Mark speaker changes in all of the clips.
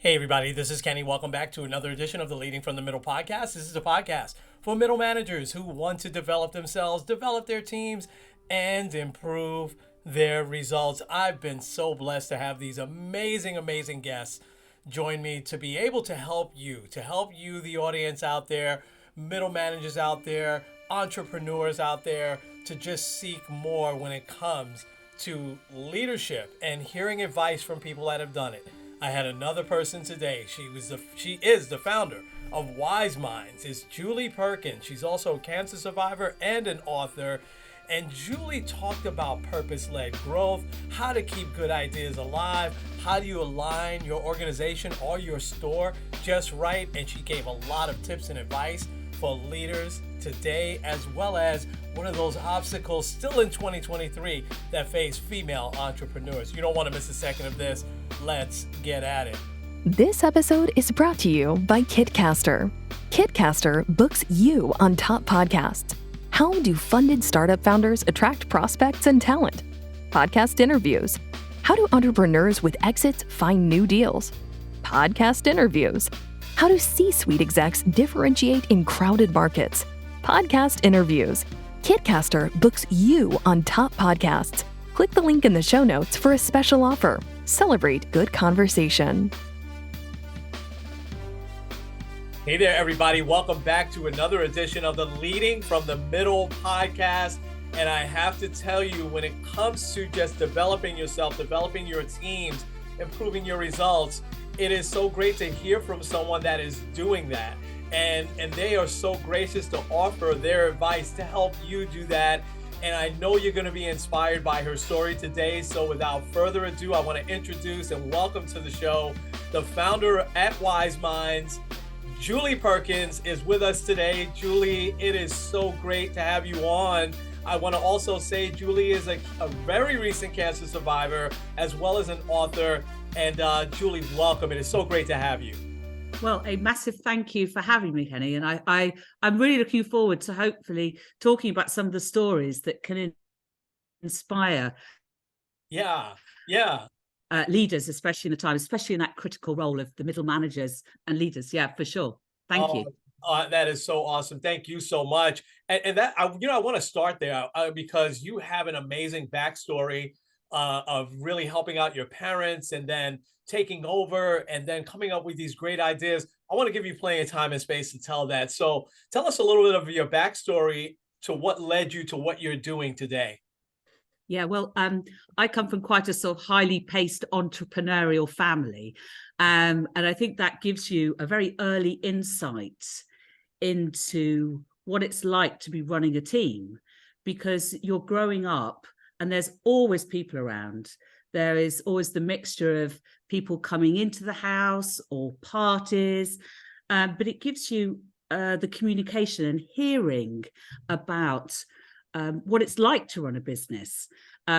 Speaker 1: Hey, everybody, this is Kenny. Welcome back to another edition of the Leading from the Middle podcast. This is a podcast for middle managers who want to develop themselves, develop their teams, and improve their results. I've been so blessed to have these amazing guests join me to be able to help you, the audience out there, middle managers out there, entrepreneurs out there, to just seek more when it comes to leadership and hearing advice from people that have done it. I had another person today. She is the founder of Wyseminds. It's Julie Perkins. She's also a cancer survivor and an author. And Julie talked about purpose-led growth, how to keep good ideas alive, how do you align your organization or your store just right. And she gave a lot of tips and advice for leaders today, as well as one of those obstacles still in 2023 that face female entrepreneurs. You don't want to miss a second of this. Let's get at it.
Speaker 2: This episode is brought to you by Kitcaster. Kitcaster books you on top podcasts. How do funded startup founders attract prospects and talent? Podcast interviews. How do entrepreneurs with exits find new deals? Podcast interviews. How do C-suite execs differentiate in crowded markets? Podcast interviews. Kitcaster books you on top podcasts. Click the link in the show notes for a special offer. Celebrate good conversation.
Speaker 1: Hey there, everybody. Welcome back to another edition of the Leading from the Middle podcast. And I have to tell you, when it comes to just developing yourself, developing your teams, improving your results, it is so great to hear from someone that is doing that. And they are so gracious to offer their advice to help you do that. And I know you're going to be inspired by her story today. So without further ado, I want to introduce and welcome to the show the founder at Wyseminds. Julie Perkins is with us today. Julie, it is so great to have you on. I want to also say Julie is a very recent cancer survivor, as well as an author. And Julie, welcome. It is so great to have you.
Speaker 3: Well, a massive thank you for having me, Kenny. And I'm really looking forward to hopefully talking about some of the stories that can inspire leaders, especially in the time, especially in that critical role of the middle managers and leaders. Yeah, for sure. Thank you.
Speaker 1: That is so awesome. Thank you so much. And that, I want to start there because you have an amazing backstory of really helping out your parents and then taking over and then coming up with these great ideas. I want to give you plenty of time and space to tell that. So tell us a little bit of your backstory to what led you to what you're doing today.
Speaker 3: Yeah, well, I come from quite a sort of highly paced entrepreneurial family. And I think that gives you a very early insight into what it's like to be running a team, because you're growing up and there's always people around. There is always the mixture of people coming into the house or parties, but it gives you the communication and hearing about what it's like to run a business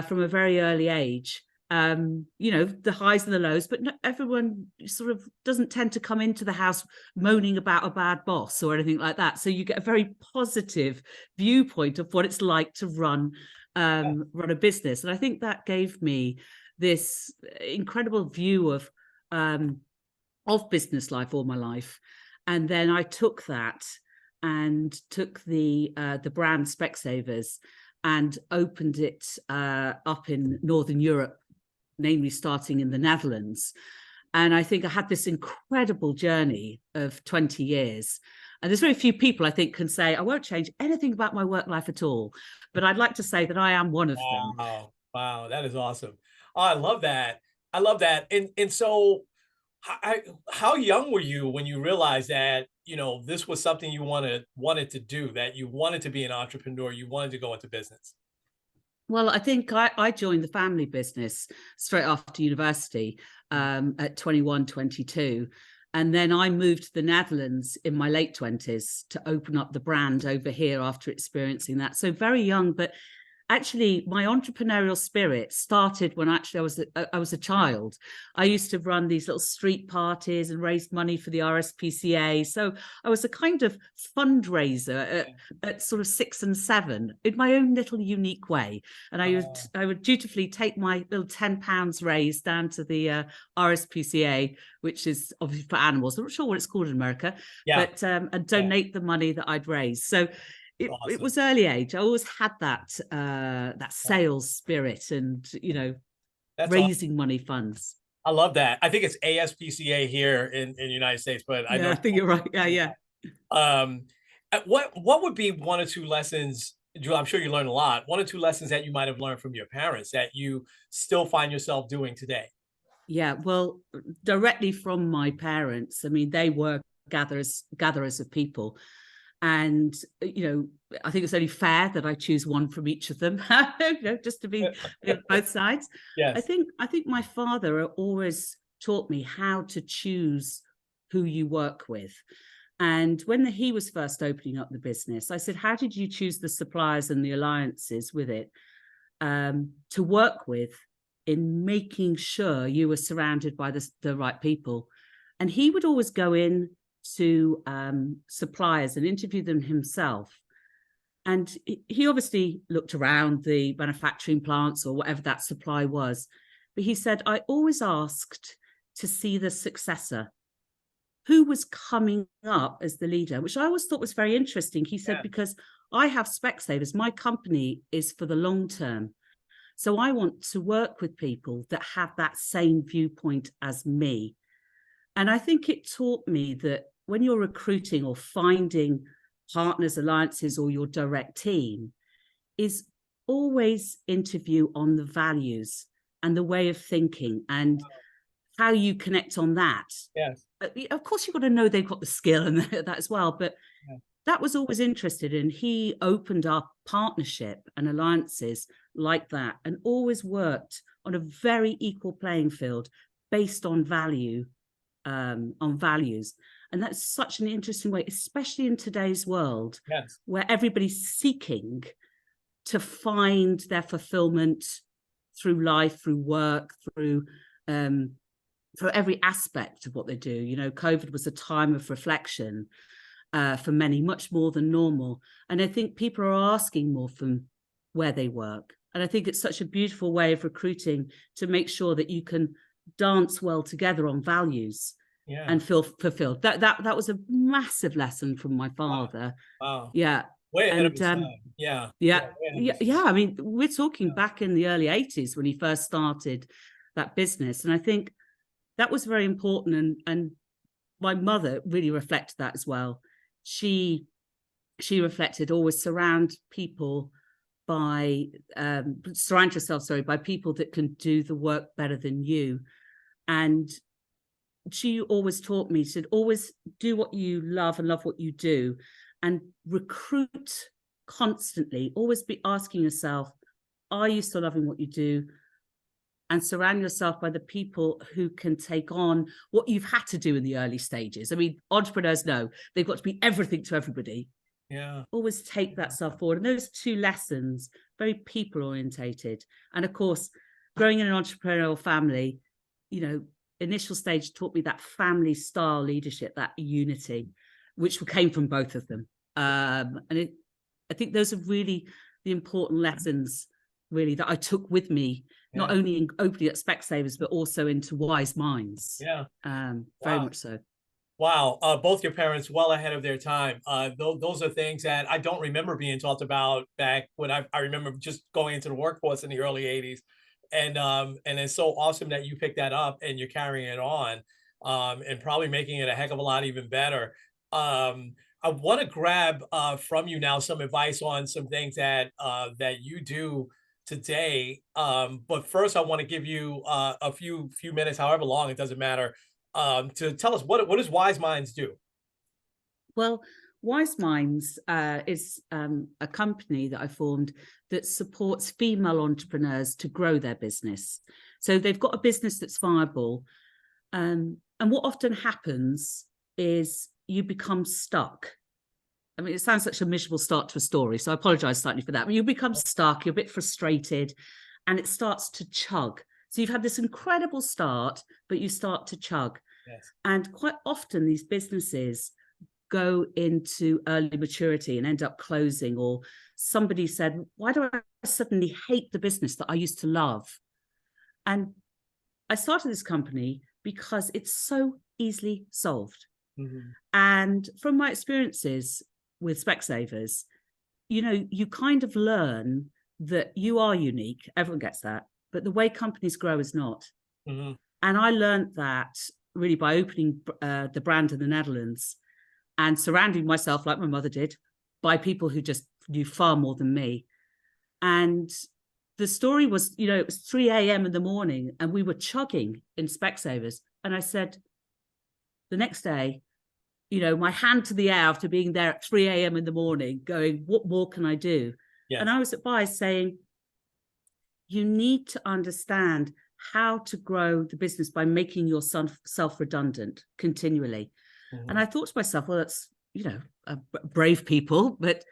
Speaker 3: from a very early age. The highs and the lows, but not everyone sort of doesn't tend to come into the house moaning about a bad boss or anything like that. So you get a very positive viewpoint of what it's like to run a business. And I think that gave me this incredible view of business life all my life. And then I took that and took the brand Specsavers and opened it up in Northern Europe, namely starting in the Netherlands. And I think I had this incredible journey of 20 years. And there's very few people, I think, can say, I won't change anything about my work life at all. But I'd like to say that I am one of them.
Speaker 1: Wow, that is awesome. Oh, I love that. And so how young were you when you realized that, this was something you wanted to do, that you wanted to be an entrepreneur, you wanted to go into business?
Speaker 3: Well, I think I joined the family business straight after university at 21, 22. And then I moved to the Netherlands in my late 20s to open up the brand over here after experiencing that. So very young, but actually, my entrepreneurial spirit started when actually I was a child. I used to run these little street parties and raise money for the RSPCA. So I was a kind of fundraiser at sort of 6 and 7 in my own little unique way. And I would dutifully take my little £10 raised down to the RSPCA, which is obviously for animals. I'm not sure what it's called in America, but and donate the money that I'd raised. So it was early age. I always had that sales spirit and,
Speaker 1: That's
Speaker 3: raising money funds.
Speaker 1: I love that. I think it's ASPCA here in the United States, but I know.
Speaker 3: I think you're right. Yeah.
Speaker 1: What would be one or two lessons, Julie? I'm sure you learned a lot. One or two lessons that you might have learned from your parents that you still find yourself doing today.
Speaker 3: Yeah, well, directly from my parents. I mean, they were gatherers of people. And, I think it's only fair that I choose one from each of them, just to be both sides.
Speaker 1: Yes.
Speaker 3: I think my father always taught me how to choose who you work with. And when he was first opening up the business, I said, how did you choose the suppliers and the alliances with it to work with in making sure you were surrounded by the right people? And he would always go in to suppliers and interview them himself. And he obviously looked around the manufacturing plants or whatever that supply was. But he said, I always asked to see the successor, who was coming up as the leader, which I always thought was very interesting. He said, because I have Specsavers, my company is for the long term. So I want to work with people that have that same viewpoint as me. And I think it taught me that when you're recruiting or finding partners, alliances, or your direct team, is always interview on the values and the way of thinking and how you connect on that.
Speaker 1: Yes.
Speaker 3: Of course, you've got to know they've got the skill and that as well, but that was always interested in. He opened up partnership and alliances like that and always worked on a very equal playing field based on values. And that's such an interesting way, especially in today's world, where everybody's seeking to find their fulfillment through life, through work, through every aspect of what they do. COVID was a time of reflection for many, much more than normal. And I think people are asking more from where they work. And I think it's such a beautiful way of recruiting to make sure that you can dance well together on values. And feel fulfilled. That was a massive lesson from my father.
Speaker 1: Wow.
Speaker 3: Yeah.
Speaker 1: Way ahead of his time.
Speaker 3: Yeah. I mean, we're talking back in the early 80s when he first started that business. And I think that was very important. And my mother really reflected that as well. She reflected always surround yourself, by people that can do the work better than you. And she always taught me, she said, always do what you love and love what you do, and recruit constantly. Always be asking yourself, are you still loving what you do? And surround yourself by the people who can take on what you've had to do in the early stages. I mean, entrepreneurs know they've got to be everything to everybody. Always take that stuff forward. And those two lessons, very people orientated. And of course, growing in an entrepreneurial family, initial stage taught me that family style leadership, that unity, which came from both of them. I think those are really the important lessons, really, that I took with me, not only in opening at Specsavers, but also into Wyseminds. Very much so.
Speaker 1: Wow. Both your parents well ahead of their time. Those are things that I don't remember being talked about back when I remember just going into the workforce in the early 80s. And it's so awesome that you picked that up and you're carrying it on, and probably making it a heck of a lot even better. I want to grab from you now some advice on some things that you do today. But first, I want to give you a few minutes, however long, it doesn't matter, to tell us what does Wyseminds do?
Speaker 3: Well, Wyseminds is a company that I formed that supports female entrepreneurs to grow their business. So they've got a business that's viable. And what often happens is you become stuck I mean, it sounds such a miserable start to a story, so I apologize slightly for that. But you become stuck, you're a bit frustrated, and it starts to chug. So you've had this incredible start, but you start to chug.
Speaker 1: Yes.
Speaker 3: And quite often these businesses go into early maturity and end up closing, or somebody said, why do I suddenly hate the business that I used to love? And I started this company because it's so easily solved.
Speaker 1: Mm-hmm.
Speaker 3: And from my experiences with Specsavers, you know, you kind of learn that you are unique. Everyone gets that. But the way companies grow is not.
Speaker 1: Mm-hmm.
Speaker 3: And I learned that really by opening the brand in the Netherlands and surrounding myself, like my mother did, by people who just knew far more than me. And the story was, you know, it was 3 a.m. in the morning and we were chugging in Specsavers. And I said, the next day, you know, my hand to the air after being there at 3 a.m. in the morning, going, what more can I do?
Speaker 1: Yes.
Speaker 3: And I was advised saying, you need to understand how to grow the business by making yourself self-redundant continually.
Speaker 1: Mm-hmm.
Speaker 3: And I thought to myself, well, that's, you know, brave people, but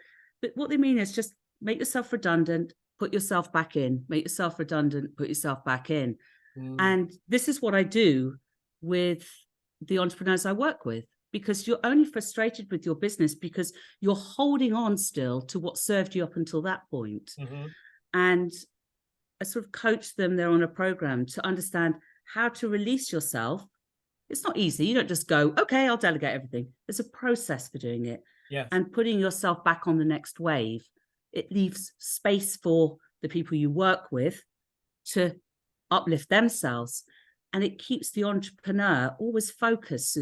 Speaker 3: what they mean is just make yourself redundant, put yourself back in, make yourself redundant, put yourself back in.
Speaker 1: Mm-hmm.
Speaker 3: And this is what I do with the entrepreneurs I work with, because you're only frustrated with your business because you're holding on still to what served you up until that point.
Speaker 1: Mm-hmm.
Speaker 3: And I sort of coach them, they're on a program to understand how to release yourself. It's not easy. You don't just go, okay, I'll delegate everything. There's a process for doing it.
Speaker 1: Yes.
Speaker 3: And putting yourself back on the next wave. It leaves space for the people you work with to uplift themselves. And it keeps the entrepreneur always focused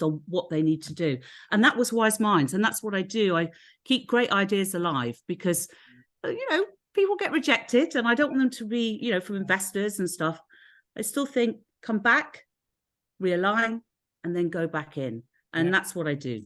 Speaker 3: on what they need to do. And that was Wyseminds. And that's what I do. I keep great ideas alive because, you know, people get rejected and I don't want them to be, you know, from investors and stuff. I still think come back, realign, and then go back in. And that's what I do.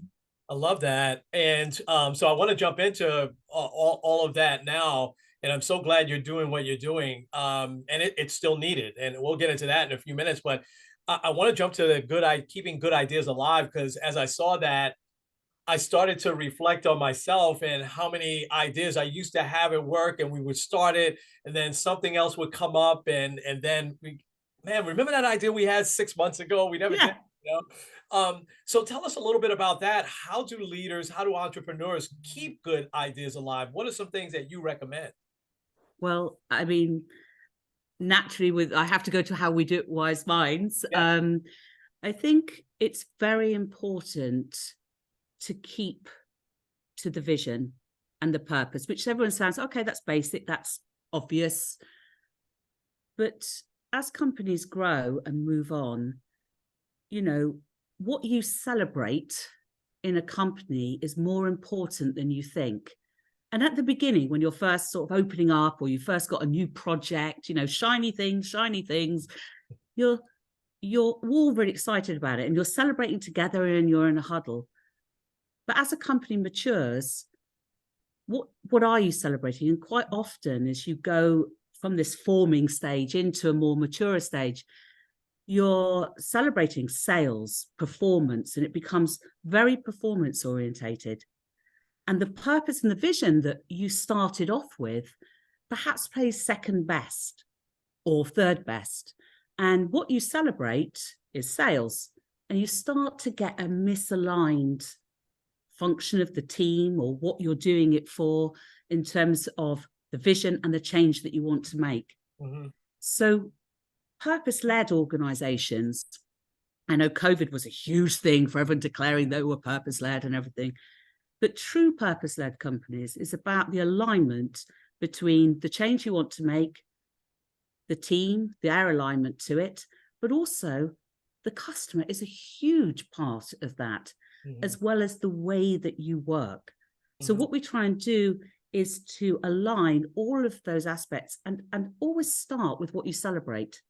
Speaker 1: I love that. And so I want to jump into all of that now. And I'm so glad you're doing what you're doing. And it's still needed. And we'll get into that in a few minutes. But I want to jump to the keeping good ideas alive, because as I saw that, I started to reflect on myself and how many ideas I used to have at work, and we would start it and then something else would come up. And then remember that idea we had 6 months ago? We never did, you know? So tell us a little bit about that. How do entrepreneurs keep good ideas alive? What are some things that you recommend?
Speaker 3: Well, I mean, naturally, I have to go to how we do it, Wyseminds.
Speaker 1: Yeah.
Speaker 3: I think it's very important to keep to the vision and the purpose, which everyone sounds, okay, that's basic, that's obvious. But as companies grow and move on, you know, what you celebrate in a company is more important than you think. And at the beginning, when you're first sort of opening up or you first got a new project, you know, shiny things, you're all very excited about it and you're celebrating together and you're in a huddle. But as a company matures, what are you celebrating? And quite often as you go from this forming stage into a more mature stage, you're celebrating sales, performance, and it becomes very performance orientated. And the purpose and the vision that you started off with perhaps plays second best or third best. And what you celebrate is sales. And you start to get a misaligned function of the team or what you're doing it for in terms of the vision and the change that you want to make.
Speaker 1: Mm-hmm.
Speaker 3: So purpose-led organizations, I know COVID was a huge thing for everyone declaring they were purpose-led and everything, but true purpose-led companies is about the alignment between the change you want to make, the team, their alignment to it, but also the customer is a huge part of that, as well as the way that you work. So what we try and do is to align all of those aspects and always start with what you celebrate.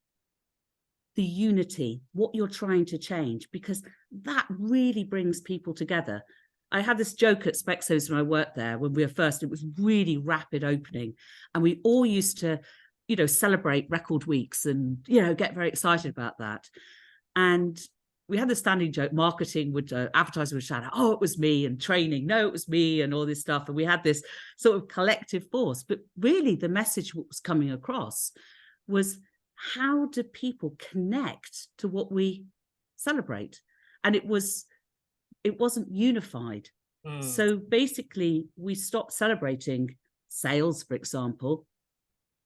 Speaker 3: The unity, what you're trying to change, because that really brings people together. I had this joke at Specsavers when I worked there when we were first, it was really rapid opening. And we all used to, celebrate record weeks and, get very excited about that. And we had the standing joke, marketing would, advertising would shout out, oh, it was me, and training, no, it was me, and all this stuff. And we had this sort of collective force. But really the message that was coming across was, how do people connect to what we celebrate? And it wasn't unified. So basically we stopped celebrating sales, for example,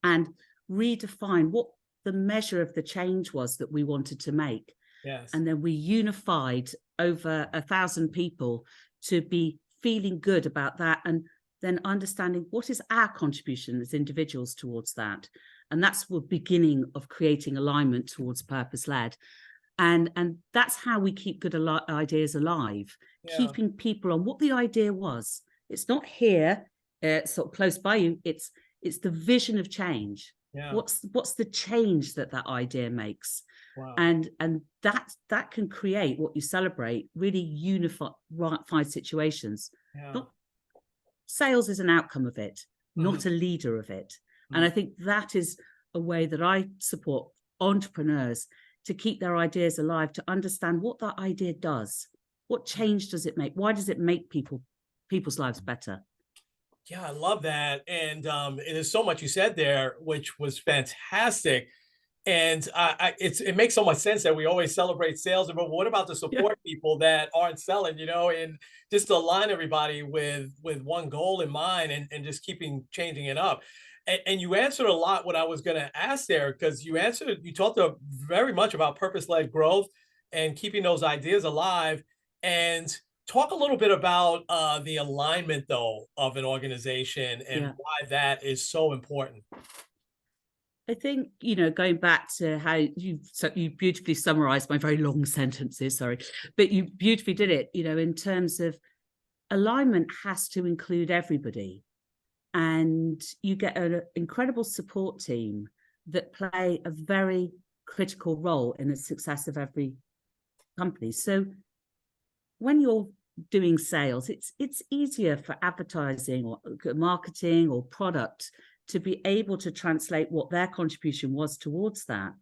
Speaker 3: and redefine what the measure of the change was that we wanted to make.
Speaker 1: Yes.
Speaker 3: And then we unified over 1,000 people to be feeling good about that, and then understanding what is our contribution as individuals towards that. And that's the beginning of creating alignment towards purpose-led. And that's how we keep good ideas alive, keeping people on what the idea was. It's not here, sort of close by you. It's the vision of change.
Speaker 1: Yeah.
Speaker 3: What's the change that idea makes?
Speaker 1: Wow.
Speaker 3: And that can create what you celebrate, really unified situations.
Speaker 1: Yeah.
Speaker 3: Sales is an outcome of it, not a leader of it. And I think that is a way that I support entrepreneurs to keep their ideas alive, to understand what that idea does. What change does it make? Why does it make people's lives better?
Speaker 1: Yeah, I love that. And there's so much you said there, which was fantastic. And it makes so much sense that we always celebrate sales, but what about the support people that aren't selling, and just to align everybody with one goal in mind, and just changing it up. And you answered a lot what I was going to ask there, because you talked very much about purpose-led growth and keeping those ideas alive. And talk a little bit about the alignment, though, of an organization and why that is so important.
Speaker 3: I think, going back to how you beautifully summarized my very long sentences, sorry, but you beautifully did it, in terms of alignment has to include everybody. And you get an incredible support team that play a very critical role in the success of every company. So when you're doing sales, it's easier for advertising or marketing or product to be able to translate what their contribution was towards that.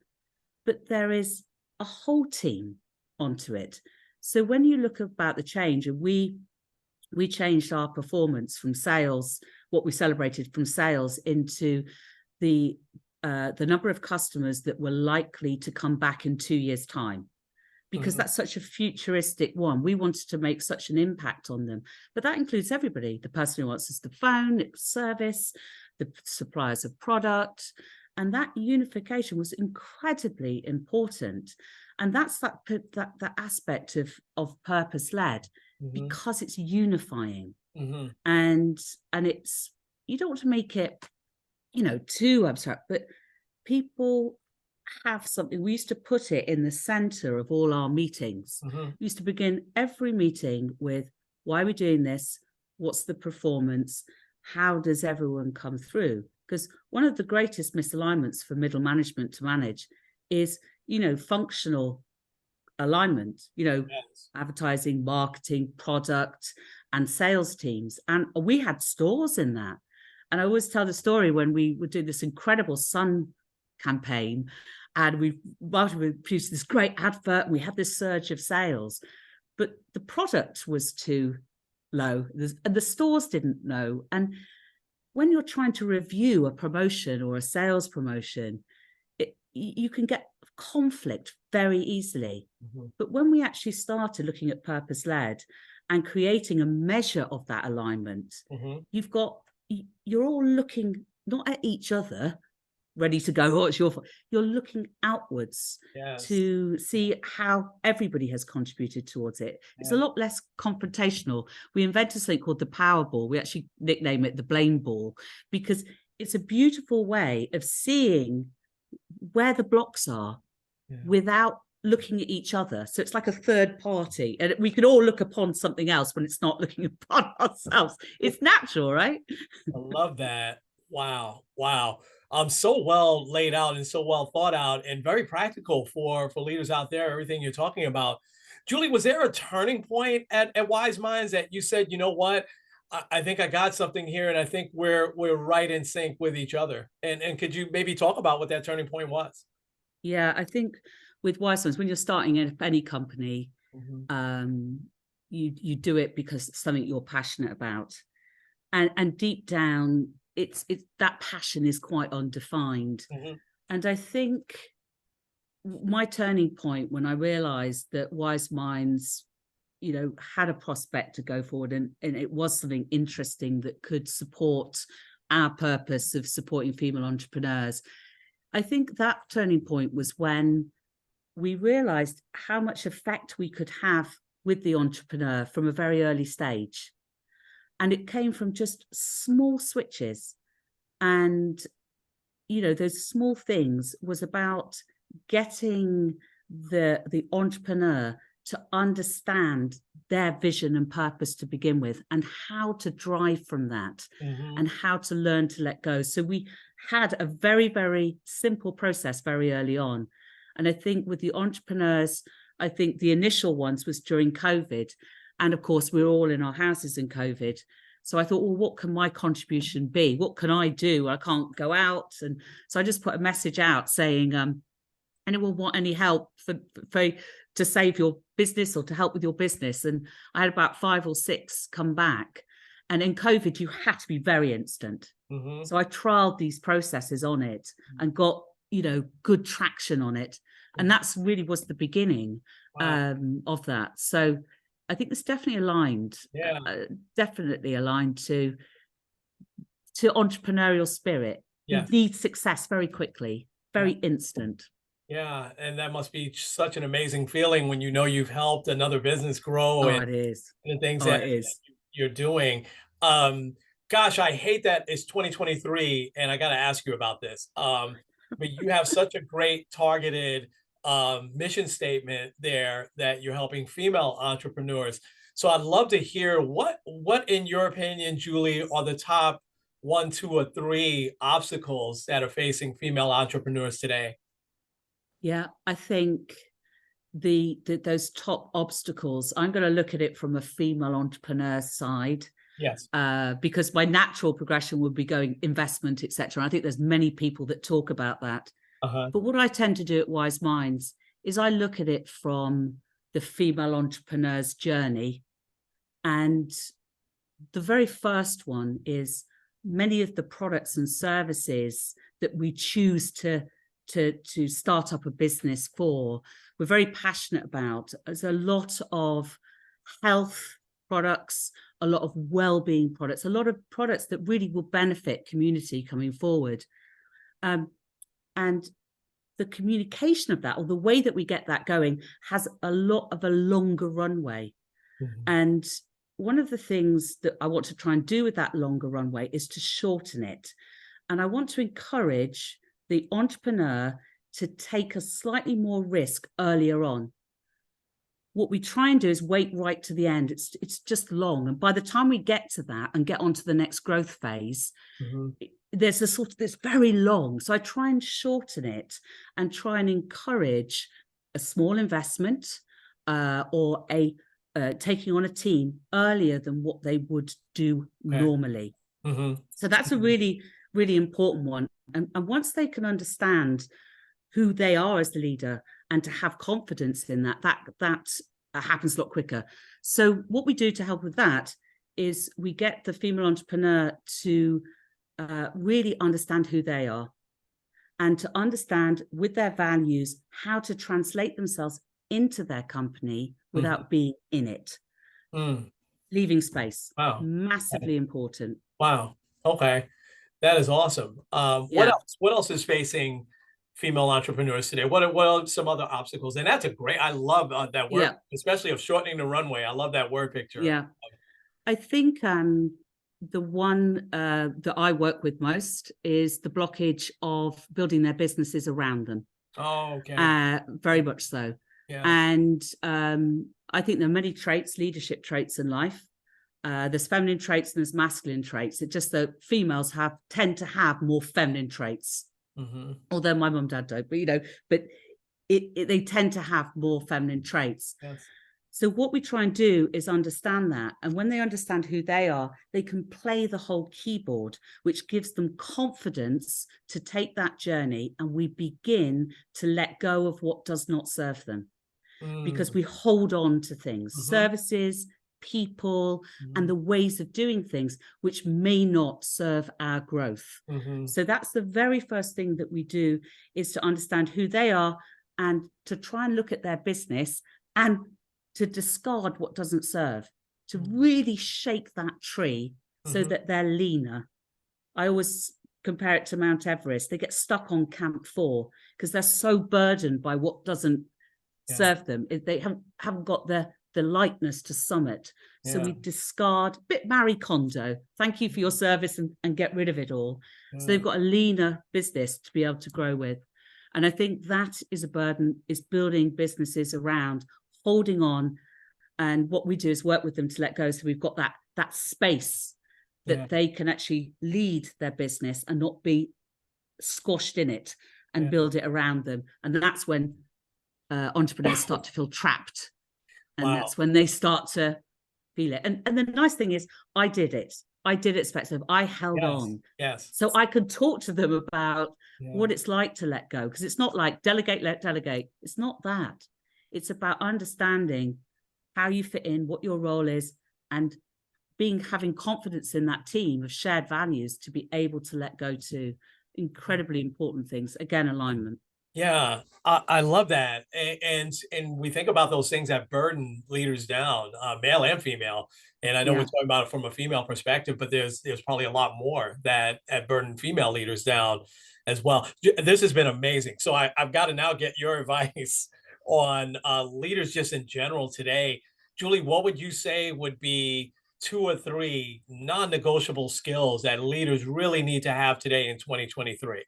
Speaker 3: But there is a whole team onto it. So when you look about the change, and we changed our performance from sales, what we celebrated from sales, into the number of customers that were likely to come back in 2 years' time. Because that's such a futuristic one. We wanted to make such an impact on them. But that includes everybody, the person who answers the phone, service, the suppliers of product. And that unification was incredibly important. And that's that aspect of purpose-led, because it's unifying. And it's, you don't want to make it, too abstract, but people have something. We used to put it in the center of all our meetings. We used to begin every meeting with, why are we doing this? What's the performance? How does everyone come through? Because one of the greatest misalignments for middle management to manage is, functional alignment, advertising, marketing, product, and sales teams. And we had stores in that. And I always tell the story when we would do this incredible sun campaign, and we produced this great advert, and we had this surge of sales, but the product was too low, and the stores didn't know. And when you're trying to review a promotion or a sales promotion, you can get conflict very easily. But when we actually started looking at purpose-led and creating a measure of that alignment, you're all looking not at each other, ready to go, it's your fault. You're looking outwards to see how everybody has contributed towards it. It's a lot less confrontational. We invented something called the power ball. We actually nickname it the blame ball, because it's a beautiful way of seeing where the blocks are without looking at each other. So it's like a third party, and we can all look upon something else when it's not looking upon ourselves. It's natural, right?
Speaker 1: I love that. Wow. So well laid out and so well thought out, and very practical for leaders out there, everything you're talking about. Julie, was there a turning point at Wyseminds that you said, you know what, I think I got something here, and I think we're right in sync with each other? And could you maybe talk about what that turning point was?
Speaker 3: Yeah, I think with Wyseminds, when you're starting any company, you do it because it's something you're passionate about, and deep down, it's that passion is quite undefined. And I think my turning point when I realized that Wyseminds, had a prospect to go forward, and it was something interesting that could support our purpose of supporting female entrepreneurs. I think that turning point was when we realized how much effect we could have with the entrepreneur from a very early stage. And it came from just small switches. And, those small things was about getting the entrepreneur to understand their vision and purpose to begin with, and how to drive from that, and how to learn to let go. So we had a very, very simple process very early on. And I think with the entrepreneurs, I think the initial ones was during COVID. And of course, we were all in our houses in COVID. So I thought, well, what can my contribution be? What can I do? I can't go out. And so I just put a message out saying, anyone want any help to save your business or to help with your business? And I had about 5 or 6 come back. And in COVID, you had to be very instant. So I trialed these processes on it and got, good traction on it. And that's really was the beginning of that. So I think it's definitely aligned, definitely aligned to entrepreneurial spirit. You need success very quickly, very instant.
Speaker 1: Yeah, and that must be such an amazing feeling when you've helped another business grow.
Speaker 3: It is.
Speaker 1: And the things
Speaker 3: that
Speaker 1: you're doing. Gosh, I hate that it's 2023, and I got to ask you about this. But you have such a great targeted mission statement there that you're helping female entrepreneurs. So I'd love to hear what in your opinion, Julie, are the top 1, 2, or 3 obstacles that are facing female entrepreneurs today?
Speaker 3: Yeah, I think those top obstacles, I'm going to look at it from a female entrepreneur side.
Speaker 1: Yes.
Speaker 3: Because my natural progression would be going investment, etc. I think there's many people that talk about that. But what I tend to do at Wyseminds is I look at it from the female entrepreneur's journey. And the very first one is many of the products and services that we choose to start up a business for, we're very passionate about. There's a lot of health products, a lot of well-being products, a lot of products that really will benefit community coming forward. And the communication of that, or the way that we get that going, has a lot of a longer runway. And one of the things that I want to try and do with that longer runway is to shorten it. And I want to encourage the entrepreneur to take a slightly more risk earlier on. What we try and do is wait right to the end. It's just long. And by the time we get to that and get on to the next growth phase, there's this very long. So I try and shorten it and try and encourage a small investment or taking on a team earlier than what they would do normally. So that's a really, really important one. And once they can understand who they are as the leader and to have confidence in that happens a lot quicker. So what we do to help with that is we get the female entrepreneur to really understand who they are, and to understand with their values how to translate themselves into their company without being in it. Leaving space.
Speaker 1: Wow.
Speaker 3: Massively important.
Speaker 1: Wow. Okay. That is awesome. What else is facing female entrepreneurs today? What are some other obstacles? And that's I love that word, especially of shortening the runway. I love that word picture.
Speaker 3: Yeah. I think the one that I work with most is the blockage of building their businesses around them.
Speaker 1: Oh, okay.
Speaker 3: Very much so.
Speaker 1: Yeah.
Speaker 3: And I think there are many traits, leadership traits in life. There's feminine traits and there's masculine traits. It's just that females tend to have more feminine traits. Although my mum and dad don't, but they tend to have more feminine traits.
Speaker 1: Yes.
Speaker 3: So what we try and do is understand that. And when they understand who they are, they can play the whole keyboard, which gives them confidence to take that journey. And we begin to let go of what does not serve them, because we hold on to things, services, people, and the ways of doing things, which may not serve our growth. So that's the very first thing that we do, is to understand who they are and to try and look at their business and to discard what doesn't serve, to really shake that tree so that they're leaner. I always compare it to Mount Everest. They get stuck on Camp 4 because they're so burdened by what doesn't serve them. They haven't got the lightness to summit. So we discard, bit Marie Kondo, thank you for your service, and get rid of it all. So they've got a leaner business to be able to grow with. And I think that is a burden, is building businesses around holding on. And what we do is work with them to let go. So we've got that space that they can actually lead their business and not be squashed in it, and build it around them. And that's when entrepreneurs start to feel trapped. And that's when they start to feel it. And the nice thing is, I did it speculative. I held on. So I could talk to them about what it's like to let go. Because it's not like delegate, let delegate. It's not that. It's about understanding how you fit in, what your role is, and having confidence in that team of shared values to be able to let go to incredibly important things. Again, alignment.
Speaker 1: Yeah, I love that. And we think about those things that burden leaders down, male and female. And I know we're talking about it from a female perspective, but there's probably a lot more that burden female leaders down as well. This has been amazing. So I've got to now get your advice on leaders just in general today. Julie, what would you say would be 2 or 3 non-negotiable skills that leaders really need to have today in 2023?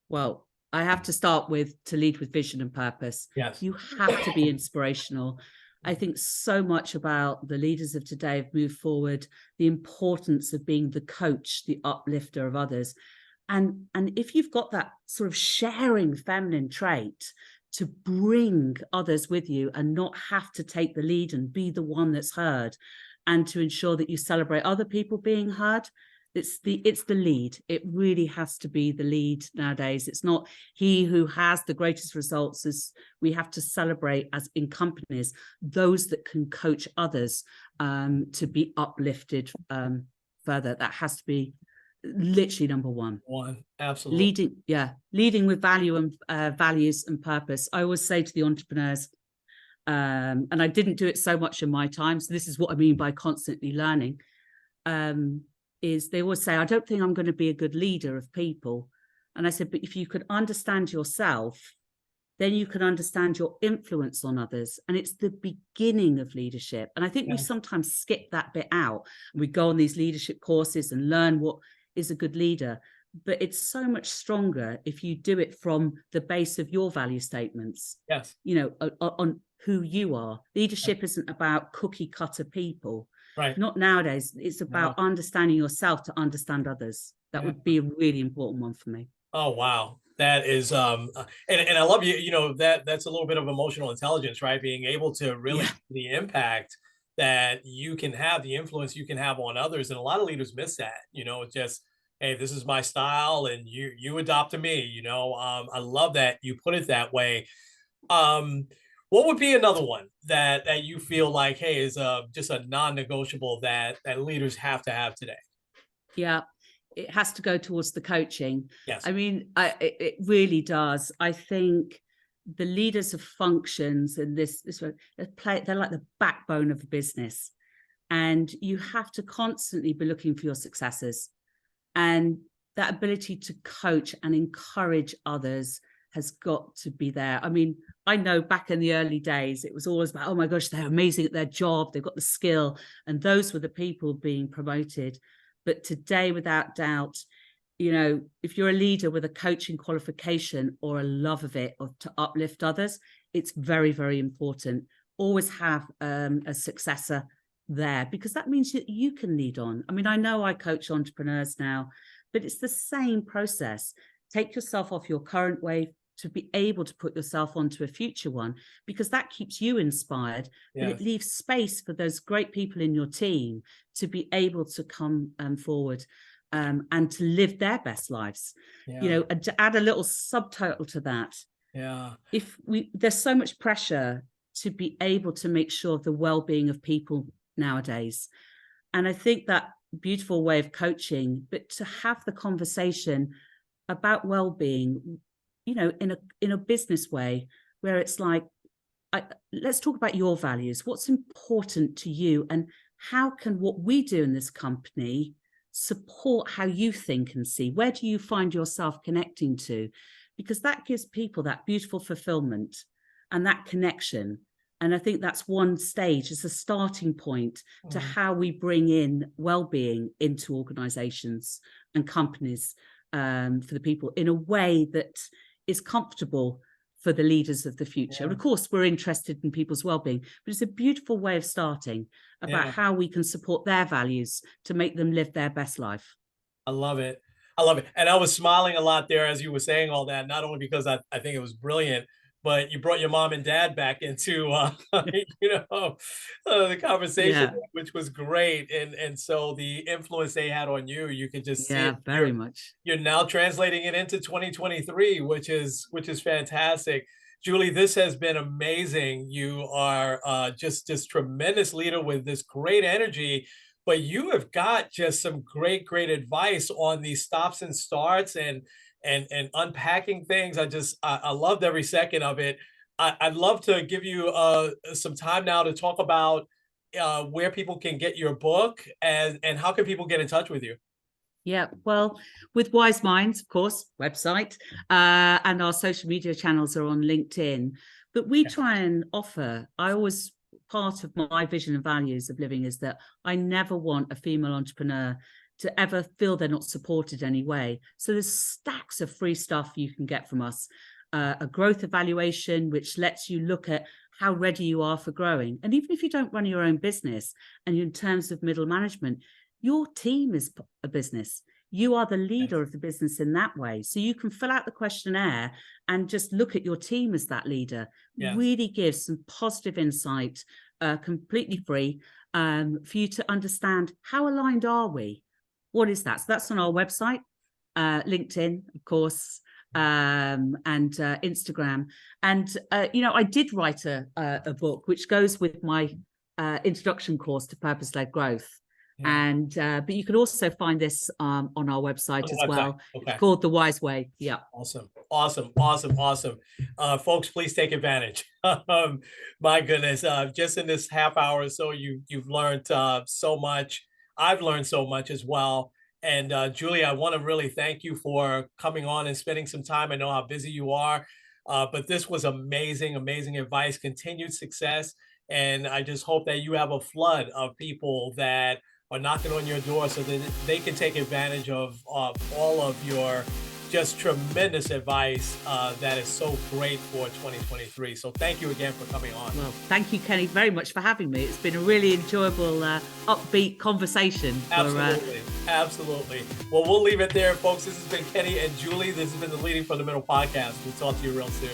Speaker 3: Well, I have to start with to lead with vision and purpose. You have to be inspirational. I think so much about the leaders of today have moved forward, the importance of being the coach, the uplifter of others. And if you've got that sort of sharing feminine trait, to bring others with you and not have to take the lead and be the one that's heard, and to ensure that you celebrate other people being heard, it's the lead. It really has to be the lead nowadays. It's not he who has the greatest results. As we have to celebrate, as in companies, those that can coach others to be uplifted further. That has to be literally number one.
Speaker 1: Absolutely.
Speaker 3: Leading with value and values and purpose. I always say to the entrepreneurs, and I didn't do it so much in my time, so this is what I mean by constantly learning, is they always say, I don't think I'm going to be a good leader of people. And I said, but if you could understand yourself, then you can understand your influence on others. And it's the beginning of leadership. And I think we sometimes skip that bit out. We go on these leadership courses and learn what is a good leader. But it's so much stronger if you do it from the base of your value statements. On who you are. Leadership isn't about cookie cutter people. Not nowadays. It's about understanding yourself to understand others. That would be a really important one for me.
Speaker 1: Oh, wow. That is, and I love that's a little bit of emotional intelligence, right? Being able to really the impact that you can have, the influence you can have on others. And a lot of leaders miss that, it's just, hey, this is my style and you adopt to me, I love that you put it that way. What would be another one that you feel like, hey, is just a non-negotiable that leaders have to have today?
Speaker 3: Yeah, it has to go towards the coaching.
Speaker 1: Yes.
Speaker 3: I mean, it really does. I think the leaders of functions and this way, they're like the backbone of a business. And you have to constantly be looking for your successors. And that ability to coach and encourage others has got to be there. I mean, I know back in the early days, it was always about, oh my gosh, they're amazing at their job. They've got the skill. And those were the people being promoted. But today, without doubt, if you're a leader with a coaching qualification or a love of it, to uplift others, it's very, very important. Always have a successor there, because that means that you can lead on. I mean, I know I coach entrepreneurs now, but it's the same process. Take yourself off your current wave, to be able to put yourself onto a future one, because that keeps you inspired, but it leaves space for those great people in your team to be able to come forward and to live their best lives. And to add a little subtitle to that, there's so much pressure to be able to make sure of the well-being of people nowadays. And I think that beautiful way of coaching, but to have the conversation about well-being, in a business way, where it's like, let's talk about your values. What's important to you, and how can what we do in this company support how you think and see? Where do you find yourself connecting to? Because that gives people that beautiful fulfillment and that connection. And I think that's one stage, as a starting point to how we bring in well-being into organizations and companies, for the people, in a way that is comfortable for the leaders of the future. And of course, we're interested in people's well-being, but it's a beautiful way of starting about how we can support their values to make them live their best life.
Speaker 1: I love it. I love it. And I was smiling a lot there as you were saying all that, not only because I think it was brilliant, but you brought your mom and dad back into, the conversation, which was great. And so the influence they had on you, you could just see it.
Speaker 3: Very much.
Speaker 1: You're now translating it into 2023, which is fantastic. Julie, this has been amazing. You are just this tremendous leader with this great energy, but you have got just some great advice on these stops and starts and unpacking things. I loved every second of it. I'd love to give you some time now to talk about where people can get your book, and how can people get in touch with you?
Speaker 3: Yeah, well, with Wyseminds, of course, website, and our social media channels are on LinkedIn. But we try and offer, part of my vision and values of living is that I never want a female entrepreneur to ever feel they're not supported anyway. So there's stacks of free stuff you can get from us. A growth evaluation, which lets you look at how ready you are for growing. And even if you don't run your own business, and in terms of middle management, your team is a business. You are the leader of the business in that way. So you can fill out the questionnaire and just look at your team as that leader. Really gives some positive insight, completely free, for you to understand how aligned are we? What is that? So that's on our website, LinkedIn, of course, and Instagram. And, I did write a book which goes with my introduction course to purpose-led growth. And but you can also find this on our website as well. It's called The Wise Way.
Speaker 1: Awesome. Folks, please take advantage. My goodness, just in this half hour or so, you've learned so much. I've learned so much as well. And Julie, I want to really thank you for coming on and spending some time. I know how busy you are, but this was amazing advice, continued success. And I just hope that you have a flood of people that are knocking on your door so that they can take advantage of all of your just tremendous advice that is so great for 2023. So thank you again for coming on.
Speaker 3: Well, thank you, Kenny, very much for having me. It's been a really enjoyable, upbeat conversation.
Speaker 1: Absolutely. Well, we'll leave it there, folks. This has been Kenny and Julie. This has been the Leading from the Middle podcast. We'll talk to you real soon.